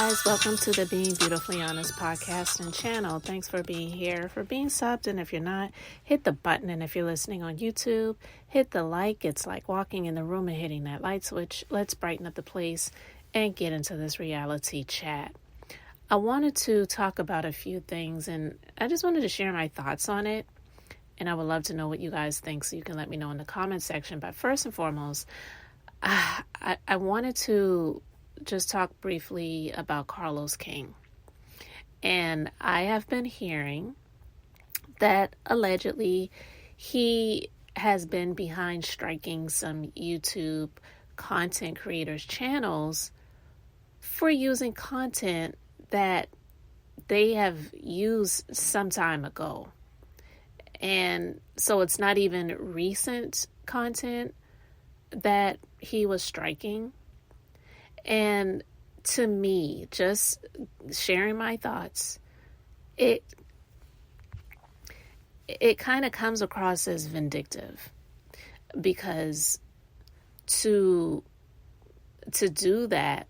guys, welcome to the Being Beautifully Honest podcast and channel. Thanks for being here, for being subbed, and if you're not, hit the button. And if you're listening on YouTube, hit the like. It's like walking in the room and hitting that light switch. Let's brighten up the place and get into this reality chat. I wanted to talk about a few things, and I just wanted to share my thoughts on it, and I would love to know what you guys think, so you can let me know in the comment section. But first and foremost, I wanted to just talk briefly about carlosking. And I have been hearing that allegedly he has been behind striking some YouTube content creators' channels for using content that they have used some time ago. And so it's not even recent content that he was striking. And to me, just sharing my thoughts, it kind of comes across as vindictive, because to do that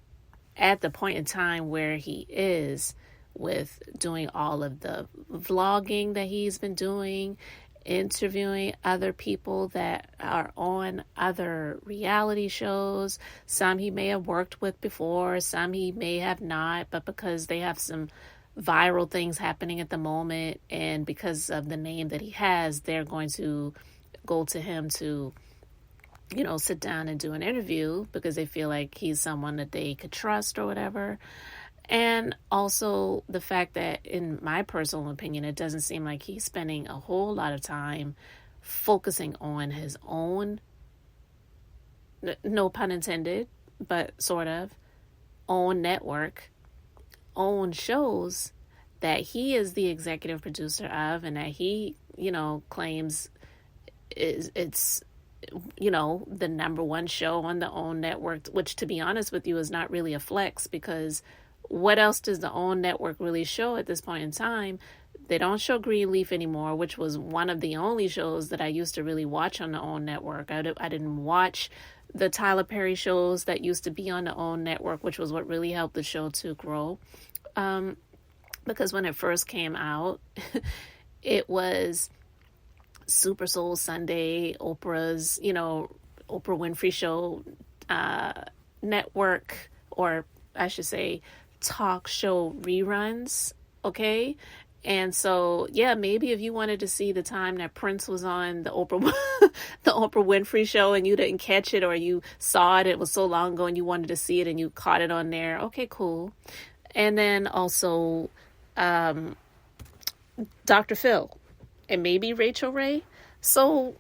at the point in time where he is, with doing all of the vlogging that he's been doing, interviewing other people that are on other reality shows. Some he may have worked with before, some he may have not, but because they have some viral things happening at the moment, and because of the name that he has, they're going to go to him to, sit down and do an interview because they feel like he's someone that they could trust or whatever. And also the fact that, in my personal opinion, it doesn't seem like he's spending a whole lot of time focusing on his own, no pun intended, but sort of, own network, own shows that he is the executive producer of, and that he, claims it's the number one show on the OWN network, which, to be honest with you, is not really a flex, because what else does the OWN network really show at this point in time? They don't show Greenleaf anymore, which was one of the only shows that I used to really watch on the OWN network. I didn't watch the Tyler Perry shows that used to be on the OWN network, which was what really helped the show to grow. Because when it first came out, it was Super Soul Sunday, Oprah's, Oprah Winfrey Show network, or I should say talk show reruns, okay? And so, yeah, maybe if you wanted to see the time that Prince was on the Oprah the Oprah Winfrey Show and you didn't catch it, or you saw it was so long ago and you wanted to see it and you caught it on there, okay, cool. And then also Dr. Phil and maybe Rachel Ray. So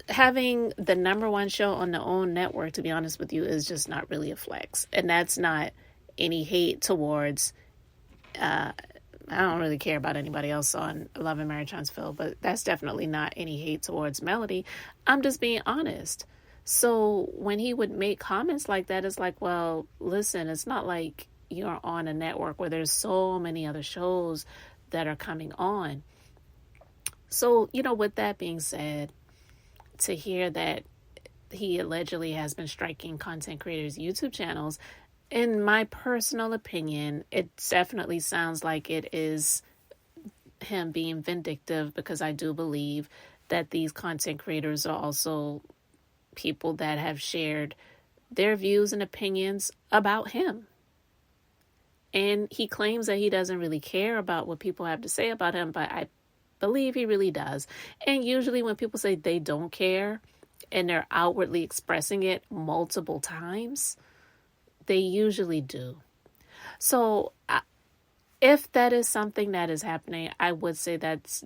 having the number one show on the OWN network, to be honest with you, is just not really a flex. And that's not any hate towards, I don't really care about anybody else on Love and Marriage Huntsville, but that's definitely not any hate towards Melody. I'm just being honest. So when he would make comments like that, it's like, well, listen, it's not like you're on a network where there's so many other shows that are coming on. So, with that being said, to hear that he allegedly has been striking content creators' YouTube channels, in my personal opinion, it definitely sounds like it is him being vindictive, because I do believe that these content creators are also people that have shared their views and opinions about him. And he claims that he doesn't really care about what people have to say about him, but I believe he really does. And usually when people say they don't care and they're outwardly expressing it multiple times, they usually do. So if that is something that is happening, I would say that's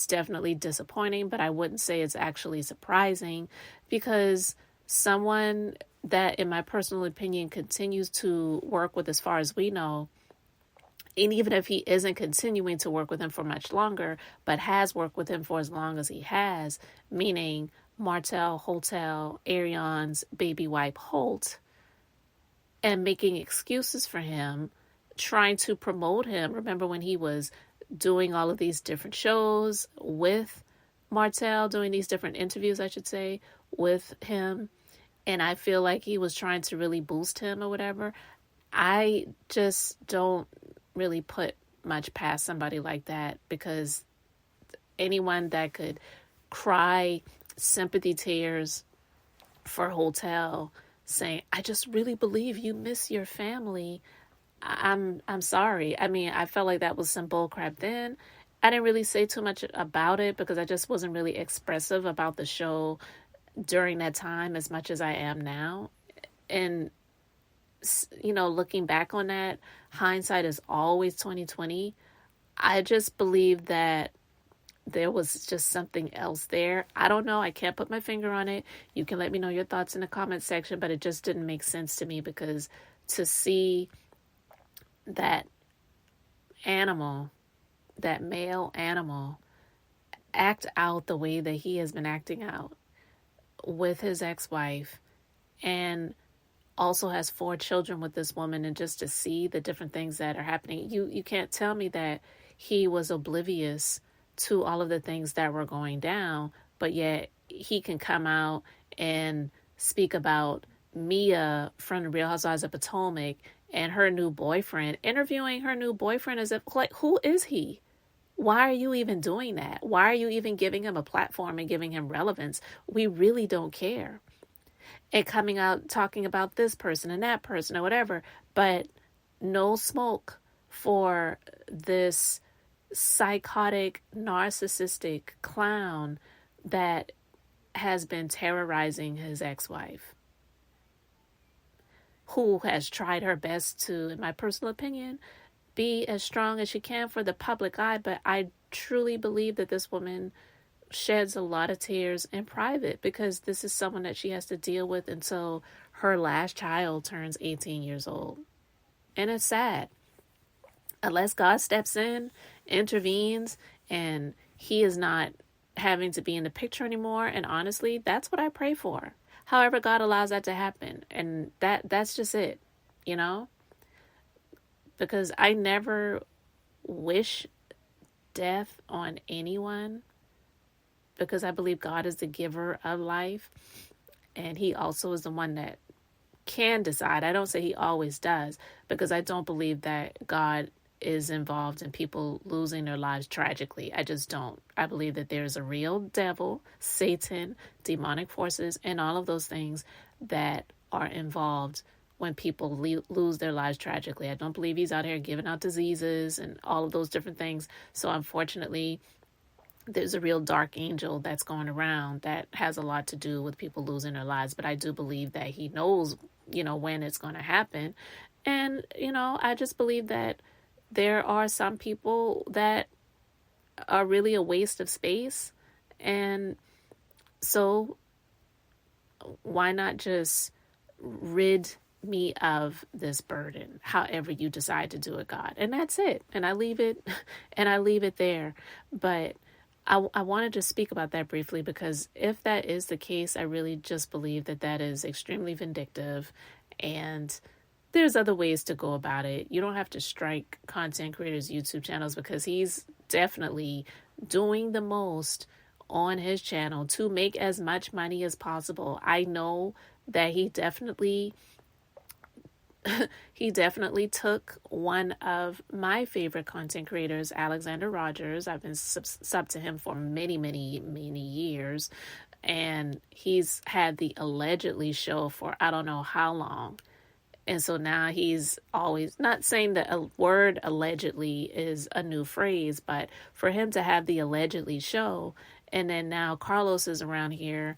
definitely disappointing, but I wouldn't say it's actually surprising, because someone that, in my personal opinion, continues to work with, as far as we know, and even if he isn't continuing to work with him for much longer, but has worked with him for as long as he has, meaning Martell, Hotel, Arion's baby wipe Holt, and making excuses for him, trying to promote him. Remember when he was doing all of these different shows with Martell, doing these different interviews, I should say, with him, and I feel like he was trying to really boost him or whatever. I just don't really put much past somebody like that, because anyone that could cry sympathy tears for Hotel saying, I just really believe you miss your family. I'm sorry. I mean, I felt like that was some bull crap then. I didn't really say too much about it because I just wasn't really expressive about the show during that time as much as I am now. And looking back on that, hindsight is always 2020. I just believe that there was just something else there. I don't know. I can't put my finger on it. You can let me know your thoughts in the comment section, but it just didn't make sense to me, because to see that animal, that male animal, act out the way that he has been acting out with his ex-wife, and also has 4 children with this woman, and just to see the different things that are happening, you can't tell me that he was oblivious to all of the things that were going down, but yet he can come out and speak about Mia from the Real Housewives of Potomac and her new boyfriend, interviewing her new boyfriend as if, like, who is he? Why are you even doing that? Why are you even giving him a platform and giving him relevance? We really don't care. And coming out talking about this person and that person or whatever, but no smoke for this psychotic, narcissistic clown that has been terrorizing his ex-wife, who has tried her best to, in my personal opinion, be as strong as she can for the public eye. But I truly believe that this woman sheds a lot of tears in private, because this is someone that she has to deal with until her last child turns 18 years old. And it's sad. Unless God steps in, intervenes, and he is not having to be in the picture anymore. And honestly, that's what I pray for. However God allows that to happen. And that's just it, because I never wish death on anyone, because I believe God is the giver of life, and he also is the one that can decide. I don't say he always does, because I don't believe that God is involved in people losing their lives tragically. I just don't. I believe that there's a real devil, Satan, demonic forces, and all of those things that are involved when people lose their lives tragically. I don't believe he's out here giving out diseases and all of those different things. So unfortunately, there's a real dark angel that's going around that has a lot to do with people losing their lives. But I do believe that he knows, when it's going to happen. And, I just believe that there are some people that are really a waste of space. And so why not just rid me of this burden, however you decide to do it, God? And that's it. And I leave it there. But I wanted to speak about that briefly, because if that is the case, I really just believe that is extremely vindictive, and there's other ways to go about it. You don't have to strike content creators' YouTube channels, because he's definitely doing the most on his channel to make as much money as possible. I know that he definitely took one of my favorite content creators, Alexander Rogers. I've been sub to him for many, many, many years. And he's had the allegedly show for I don't know how long. And so now he's always, not saying that a word allegedly is a new phrase, but for him to have the allegedly show, and then now Carlos is around here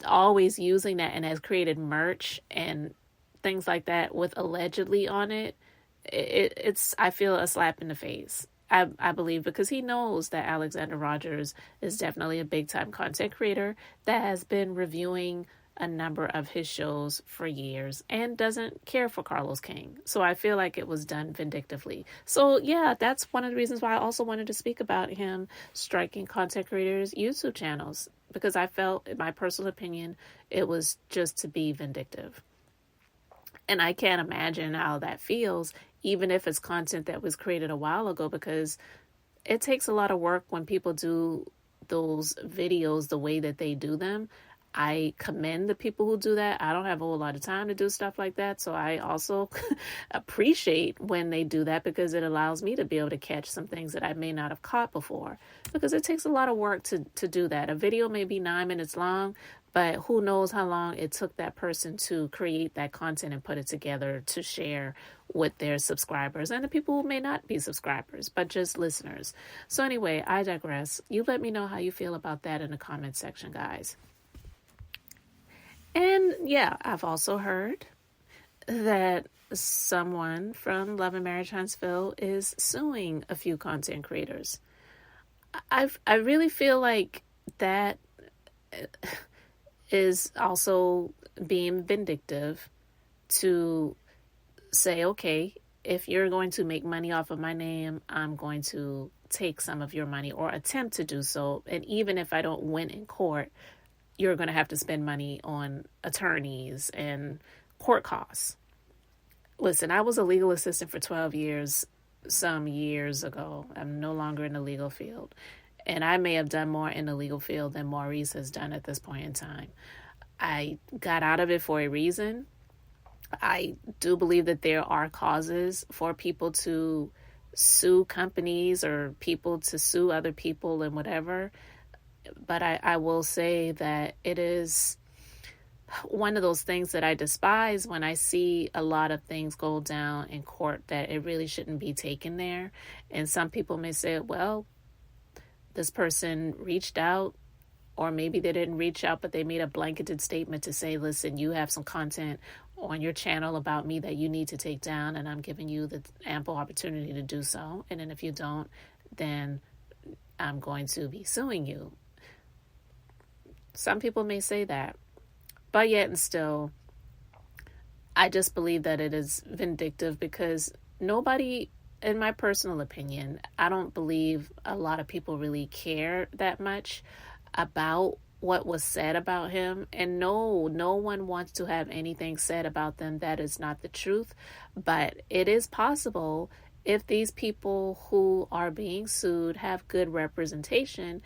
always using that and has created merch and things like that with allegedly on it, it's I feel a slap in the face. I believe, because he knows that Alexander Rogers is definitely a big time content creator that has been reviewing a number of his shows for years and doesn't care for Carlos King. So I feel like it was done vindictively. So yeah, that's one of the reasons why I also wanted to speak about him striking content creators' YouTube channels, because I felt, in my personal opinion, it was just to be vindictive. And I can't imagine how that feels, even if it's content that was created a while ago, because it takes a lot of work when people do those videos the way that they do them. I commend the people who do that. I don't have a whole lot of time to do stuff like that. So I also appreciate when they do that, because it allows me to be able to catch some things that I may not have caught before, because it takes a lot of work to do that. A video may be 9 minutes long, but who knows how long it took that person to create that content and put it together to share with their subscribers and the people who may not be subscribers, but just listeners. So anyway, I digress. You let me know how you feel about that in the comment section, guys. And yeah, I've also heard that someone from Love and Marriage Huntsville is suing a few content creators. I really feel like that is also being vindictive to say, okay, if you're going to make money off of my name, I'm going to take some of your money, or attempt to do so. And even if I don't win in court, you're going to have to spend money on attorneys and court costs. Listen, I was a legal assistant for 12 years, some years ago. I'm no longer in the legal field. And I may have done more in the legal field than Maurice has done at this point in time. I got out of it for a reason. I do believe that there are causes for people to sue companies or people to sue other people and whatever. But I will say that it is one of those things that I despise when I see a lot of things go down in court that it really shouldn't be taken there. And some people may say, well, this person reached out, or maybe they didn't reach out, but they made a blanketed statement to say, listen, you have some content on your channel about me that you need to take down, and I'm giving you the ample opportunity to do so. And then if you don't, then I'm going to be suing you. Some people may say that, but yet and still, I just believe that it is vindictive, because nobody, in my personal opinion, I don't believe a lot of people really care that much about what was said about him. And no one wants to have anything said about them that is not the truth. But it is possible, if these people who are being sued have good representation,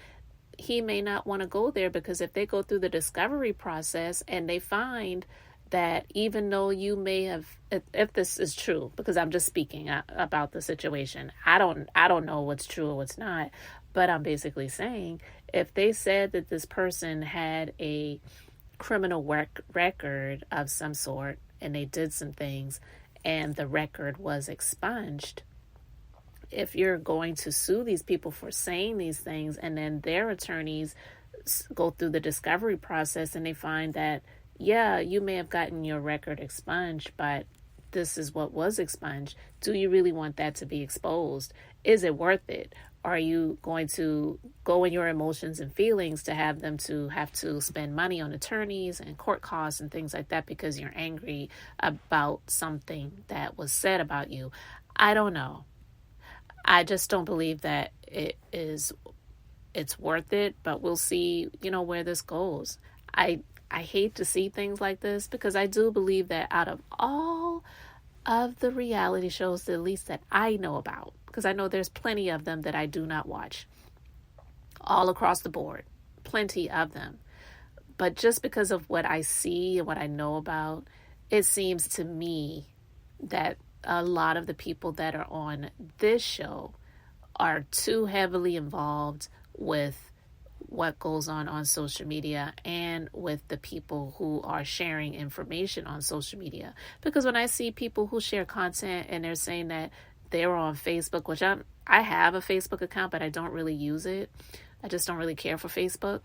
he may not want to go there, because if they go through the discovery process and they find that even though you may have, if this is true, because I'm just speaking about the situation, I don't know what's true or what's not, but I'm basically saying, if they said that this person had a criminal record of some sort and they did some things and the record was expunged, if you're going to sue these people for saying these things, and then their attorneys go through the discovery process and they find that, yeah, you may have gotten your record expunged, but this is what was expunged. Do you really want that to be exposed? Is it worth it? Are you going to go in your emotions and feelings to have them to have to spend money on attorneys and court costs and things like that because you're angry about something that was said about you? I don't know. I just don't believe that it's worth it, but we'll see, where this goes. I hate to see things like this, because I do believe that out of all of the reality shows, at least that I know about, because I know there's plenty of them that I do not watch all across the board, plenty of them. But just because of what I see and what I know about, it seems to me that a lot of the people that are on this show are too heavily involved with what goes on social media and with the people who are sharing information on social media. Because when I see people who share content and they're saying that they're on Facebook, which I have a Facebook account, but I don't really use it. I just don't really care for Facebook.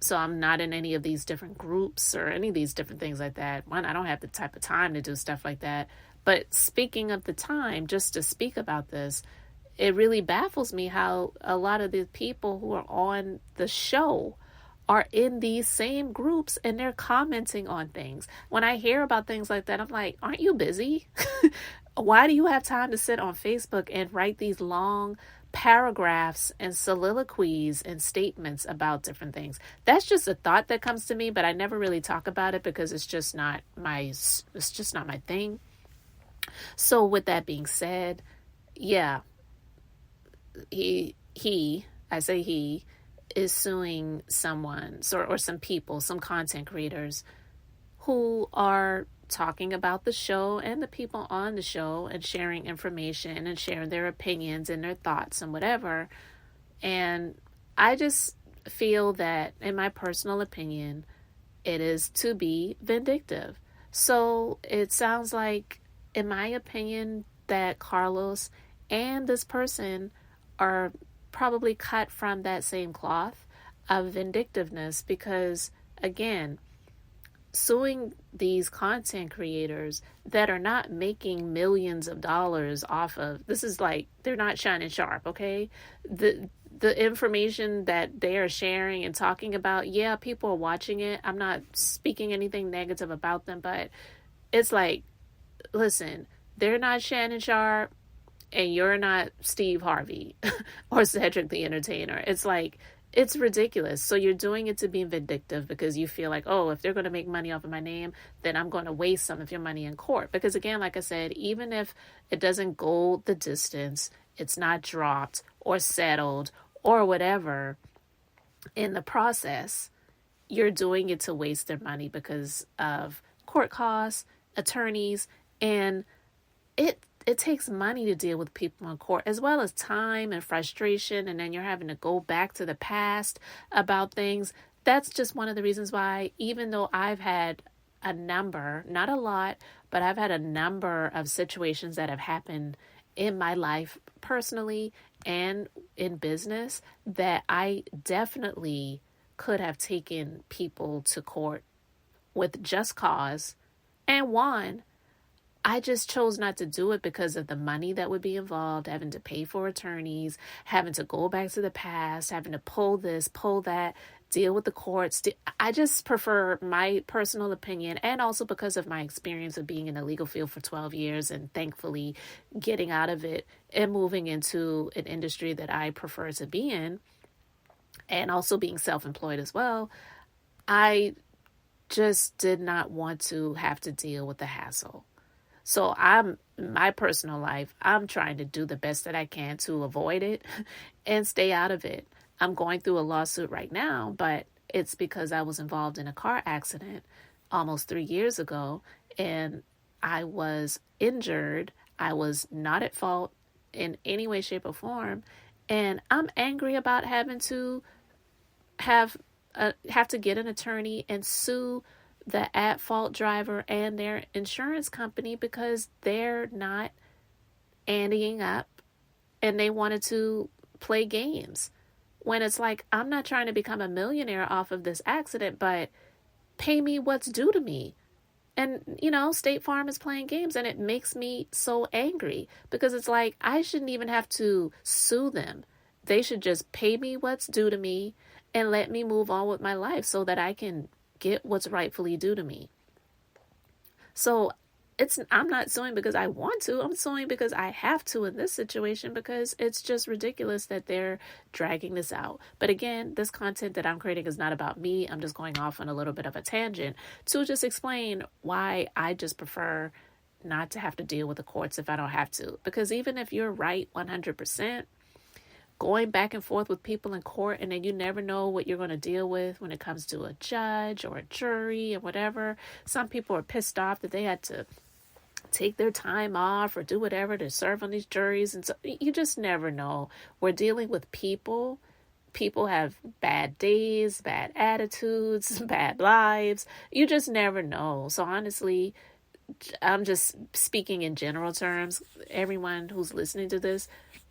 So I'm not in any of these different groups or any of these different things like that. One, I don't have the type of time to do stuff like that. But speaking of the time, just to speak about this, it really baffles me how a lot of the people who are on the show are in these same groups and they're commenting on things. When I hear about things like that, I'm like, aren't you busy? Why do you have time to sit on Facebook and write these long paragraphs and soliloquies and statements about different things? That's just a thought that comes to me, but I never really talk about it because it's just not my thing. So with that being said, yeah, he, I say he, is suing someone or some people, some content creators who are talking about the show and the people on the show and sharing information and sharing their opinions and their thoughts and whatever. And I just feel that, in my personal opinion, it is to be vindictive. So it sounds like, in my opinion, that Carlos and this person are probably cut from that same cloth of vindictiveness, because, again, suing these content creators that are not making millions of dollars off of this is like, they're not shining sharp, okay? The information that they are sharing and talking about, yeah, people are watching it. I'm not speaking anything negative about them, but it's like, listen, they're not Shannon Sharp and you're not Steve Harvey or Cedric the Entertainer. It's like, it's ridiculous. So you're doing it to be vindictive because you feel like, oh, if they're going to make money off of my name, then I'm going to waste some of your money in court. Because again, like I said, even if it doesn't go the distance, it's not dropped or settled or whatever, in the process, you're doing it to waste their money because of court costs, attorneys, and it takes money to deal with people in court, as well as time and frustration, and then you're having to go back to the past about things. That's just one of the reasons why, even though I've had a number, not a lot, but I've had a number of situations that have happened in my life personally and in business, that I definitely could have taken people to court with just cause and won. I just chose not to do it because of the money that would be involved, having to pay for attorneys, having to go back to the past, having to pull this, pull that, deal with the courts. I just prefer my personal opinion, and also because of my experience of being in the legal field for 12 years and thankfully getting out of it and moving into an industry that I prefer to be in, and also being self-employed as well. I just did not want to have to deal with the hassle. So my personal life, I'm trying to do the best that I can to avoid it and stay out of it. I'm going through a lawsuit right now, but it's because I was involved in a car accident almost 3 years ago, and I was injured. I was not at fault in any way, shape, or form, and I'm angry about having to have to get an attorney and sue the at-fault driver and their insurance company because they're not anteing up and they wanted to play games. When it's like, I'm not trying to become a millionaire off of this accident, but pay me what's due to me. And, State Farm is playing games, and it makes me so angry because it's like, I shouldn't even have to sue them. They should just pay me what's due to me and let me move on with my life so that I can get what's rightfully due to me. So I'm not suing because I want to. I'm suing because I have to in this situation, because it's just ridiculous that they're dragging this out. But again, this content that I'm creating is not about me. I'm just going off on a little bit of a tangent to just explain why I just prefer not to have to deal with the courts if I don't have to. Because even if you're right 100%, going back and forth with people in court, and then you never know what you're going to deal with when it comes to a judge or a jury or whatever. Some people are pissed off that they had to take their time off or do whatever to serve on these juries. And so you just never know. We're dealing with people. People have bad days, bad attitudes, bad lives. You just never know. So honestly, I'm just speaking in general terms. Everyone who's listening to this,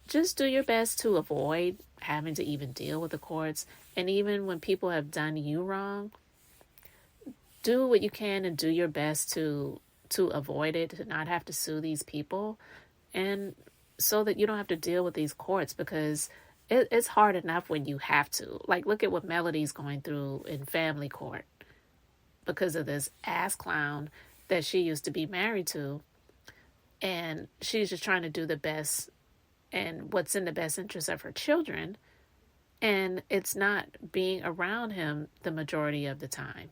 just do your best to avoid having to even deal with the courts. And even when people have done you wrong, do what you can and do your best to avoid it, to not have to sue these people, and so that you don't have to deal with these courts, because it's hard enough when you have to. Like, look at what Melody's going through in family court because of this ass clown that she used to be married to. And she's just trying to do the best and what's in the best interest of her children. And it's not being around him the majority of the time.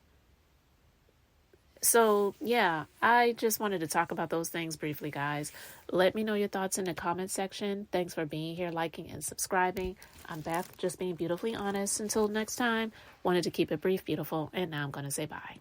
So, yeah, I just wanted to talk about those things briefly, guys. Let me know your thoughts in the comment section. Thanks for being here, liking, and subscribing. I'm Beth, just being beautifully honest. Until next time, wanted to keep it brief, beautiful, and now I'm going to say bye.